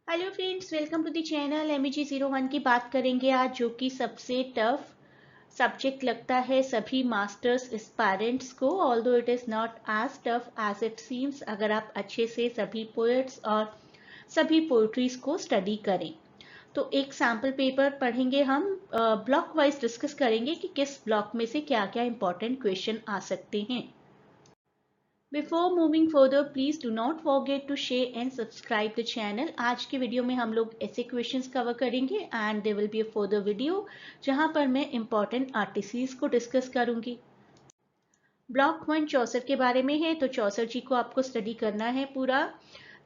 Hello friends, welcome to the channel. MEG01 की बात करेंगे आज, जो कि सबसे टफ सब्जेक्ट लगता है सभी मास्टर्स एस्पायरेंट्स को। Although it is not as tough as it seems, अगर आप अच्छे से सभी पोएट्स और सभी पोइट्रीज को स्टडी करें। तो एक सैम्पल पेपर पढ़ेंगे हम, ब्लॉक वाइज डिस्कस करेंगे कि किस ब्लॉक में से क्या क्या इंपॉर्टेंट क्वेश्चन आ सकते हैं। Before moving further, please do not forget to share and subscribe the channel. आज के वीडियो में हम लोग ऐसे क्वेश्चंस कवर करेंगे and there will be a further video जहां पर मैं important आर्टिस्ट्स को डिस्कस करूंगी। ब्लॉक 1 चौसर के बारे में है, तो चौसर जी को आपको स्टडी करना है पूरा,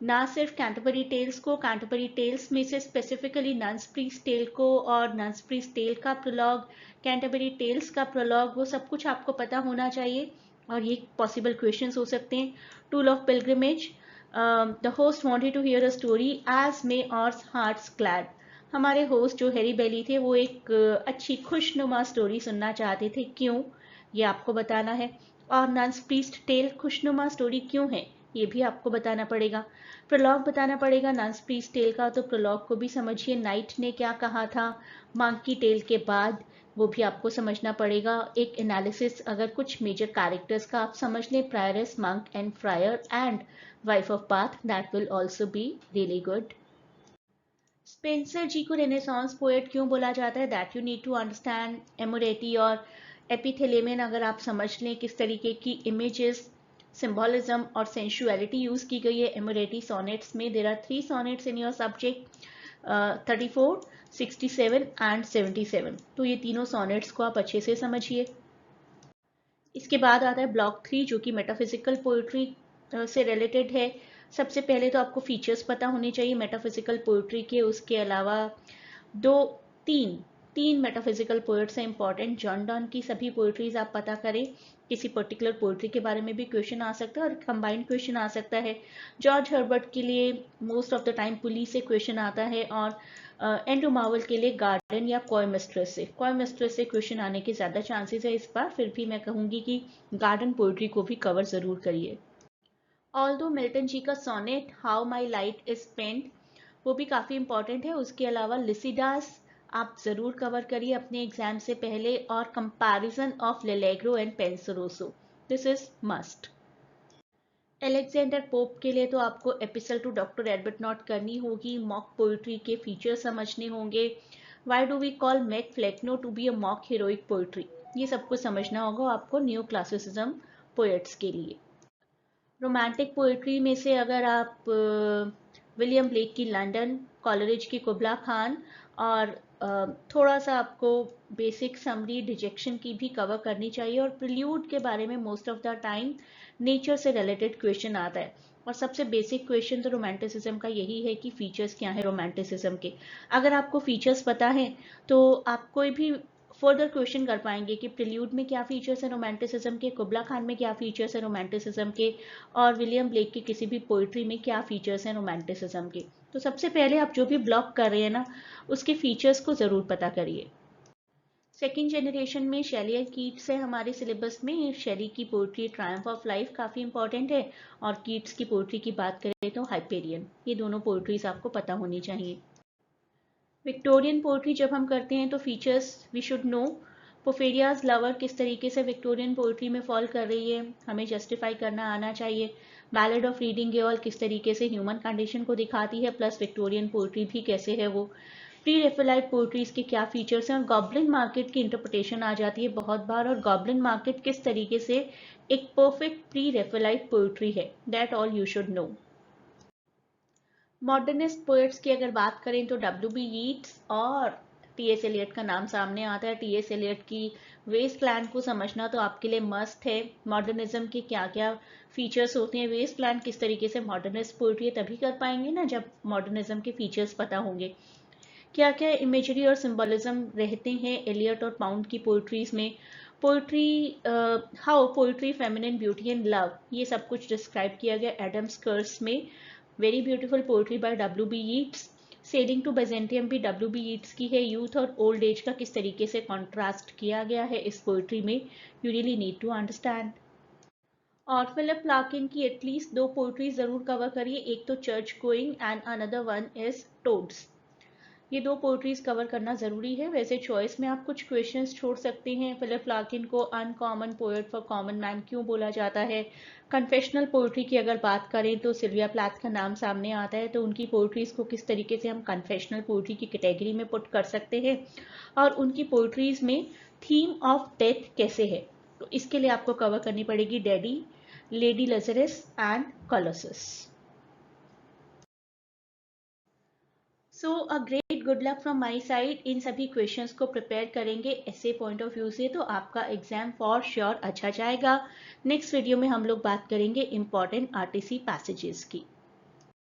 ना सिर्फ कैंटरबरी टेल्स को। कैंटरबरी टेल्स में से स्पेसिफिकली नन्स प्रीस्ट टेल को और नन्स प्रीस्ट टेल का प्रोलॉग, कैंटरबरी टेल्स का प्रोलॉग, वो सब कुछ आपको पता होना चाहिए और ये पॉसिबल क्वेश्चंस हो सकते हैं। Tool of pilgrimage, the host wanted to hear a story as may our hearts glad. हमारे होस्ट जो हैरी बेली थे वो एक अच्छी खुशनुमा स्टोरी सुनना चाहते थे, क्यों, ये आपको बताना है। और नन्स प्रीस्ट टेल खुशनुमा स्टोरी क्यों है, ये भी आपको बताना पड़ेगा। प्रोलॉग बताना पड़ेगा नन्स प्रीस्ट टेल का, तो प्रोलॉग को भी समझिए। नाइट ने क्या कहा था मंकी टेल के बाद, वो भी आपको समझना पड़ेगा। एक एनालिसिस अगर कुछ मेजर कैरेक्टर्स का आप समझ लें, prioress, monk and friar and wife of Bath, that will also be really good. Spenser ji को रेनेसांस पोएट क्यों बोला जाता है, that you need to understand. Amoretti और एपिथेलेमेन अगर आप समझ लें किस तरीके की इमेजेस, सिंबॉलिज्म और सेंशुअलिटी यूज की गई है एमोरेटी सोनेट्स में। There are 3 sonnets in your subject, 34, 67 and 77। तो ये तीनों सोनेट्स को आप अच्छे से समझिए। इसके बाद आता है ब्लॉक 3, जो कि मेटाफिजिकल पोइट्री से रिलेटेड है। सबसे पहले तो आपको फीचर्स पता होने चाहिए मेटाफिजिकल पोइट्री के। उसके अलावा दो तीन तीन मेटाफिजिकल पोइट्स हैं इंपॉर्टेंट। जॉन डॉन की सभी पोइट्रीज आप पता करें। किसी पर्टिकुलर पोइट्री के बारे में भी क्वेश्चन आ सकता है और कंबाइंड क्वेश्चन आ सकता है। जॉर्ज हर्बर्ट के लिए most of the time police से क्वेश्चन आता है, और एंड्रू मावल के लिए गार्डन या कॉय मिस्ट्रेस से क्वेश्चन आने के ज़्यादा चांसेस है इस बार। फिर भी मैं कहूँगी कि गार्डन पोइट्री को भी कवर ज़रूर करिए। ऑल्दो मिल्टन जी का sonnet how my light is spent, वो भी काफ़ी इंपॉर्टेंट है। उसके अलावा लिसिडास आप ज़रूर कवर करिए अपने एग्जाम से पहले, और comparison of L'Allegro and Penseroso, this is must. Alexander Pope के लिए तो आपको epistle to doctor Arbuthnot करनी होगी, मॉक पोइट्री के फीचर समझने होंगे। Why do we call Mac Flecknoe to be a mock heroic poetry, ये सब कुछ समझना होगा आपको न्यू क्लासिसिज्म पोएट्स के लिए। रोमांटिक पोइट्री में से अगर आप विलियम ब्लेक की लंदन, कॉलरिज की कुबला खान, और थोड़ा सा आपको बेसिक समरी डिजेक्शन की भी कवर करनी चाहिए। और प्रिल्यूड के बारे में most of the time nature से रिलेटेड क्वेश्चन आता है, और सबसे बेसिक क्वेश्चन तो रोमांटिसिज्म का यही है कि फीचर्स क्या है रोमांटिसिज्म के। अगर आपको फीचर्स पता है तो आप कोई भी फर्दर क्वेश्चन कर पाएंगे कि प्रिल्यूड में क्या फीचर्स है रोमांटिसिज्म के, कुबला खान में क्या फीचर्स है रोमांटिसिज्म के, और विलियम ब्लेक की किसी भी पोइट्री में क्या फीचर्स हैं रोमांटिसिज्म के। तो सबसे पहले आप जो भी ब्लॉक कर रहे हैं ना, उसके फीचर्स को ज़रूर पता करिए। सेकेंड जनरेशन में शैली और कीट्स है हमारे सिलेबस में। शैली की पोइट्री ट्रायम्फ ऑफ लाइफ काफ़ी इंपॉर्टेंट है, और कीट्स की पोइट्री की बात करें तो हाइपेरियन। ये दोनों पोइट्रीज आपको पता होनी चाहिए। विक्टोरियन पोइट्री जब हम करते हैं तो features we should know. Porphyria's lover किस तरीके से विक्टोरियन पोइट्री में फॉल कर रही है, हमें जस्टिफाई करना आना चाहिए। बैलेड ऑफ रीडिंग गेल किस तरीके से ह्यूमन कंडीशन को दिखाती है, प्लस विक्टोरियन पोइट्री भी कैसे है वो। प्री रेफेलाइट पोइट्रीज के क्या फीचर्स हैं, और गॉबलिन मार्केट की इंटरप्रिटेशन आ जाती है बहुत बार, और गॉबलिन मार्केट किस तरीके से एक परफेक्ट प्री रेफेलाइट पोइट्री है, that all you should know. Modernist poets की अगर बात करें तो W.B. यीट्स और T.S. एलियट का नाम सामने आता है। T.S. एलियट की वेस्टलैंड को समझना तो आपके लिए मस्ट है। मॉडर्निज्म के क्या क्या फीचर्स होते हैं, वेस्टलैंड किस तरीके से मॉडर्निस्ट पोइट्री है, तभी कर पाएंगे ना जब मॉडर्निज्म के फीचर्स पता होंगे। क्या क्या इमेजरी और सिंबलिज्म रहते हैं एलियट और पाउंड की पोइट्रीज में। Poetry, how poetry feminine beauty and love, ये सब कुछ डिस्क्राइब किया गया एडम्स कर्स में। Very beautiful poetry by W.B. Yeats. Sailing to Byzantium भी W.B. यीट्स की है। यूथ और ओल्ड एज का किस तरीके से कॉन्ट्रास्ट किया गया है इस पोइट्री में, you really need to understand. और फिलिप लार्किन की एटलीस्ट 2 पोइट्री जरूर कवर करिए, एक तो Church Going and another one is Toads. ये 2 पोइट्रीज कवर करना जरूरी है। वैसे चॉइस में आप कुछ क्वेश्चंस छोड़ सकते हैं। फिलिप लार्किन को uncommon poet for common man क्यों बोला जाता है? कन्फेशनल पोइट्री की अगर बात करें तो सिल्विया प्लैथ का नाम सामने आता है, तो उनकी पोइट्रीज को किस तरीके से हम कन्फेशनल पोइट्री की कैटेगरी में पुट कर सकते हैं, और उनकी पोइट्रीज में थीम ऑफ डेथ कैसे है, तो इसके लिए आपको कवर करनी पड़ेगी Daddy, Lady Lazarus and Colossus. So a great good luck from my side. इन सभी क्वेश्चंस को प्रिपेयर करेंगे ऐसे पॉइंट ऑफ व्यू से, तो आपका एग्जाम फॉर श्योर अच्छा जाएगा। नेक्स्ट वीडियो में हम लोग बात करेंगे इंपॉर्टेंट आरटीसी पैसेजेस की।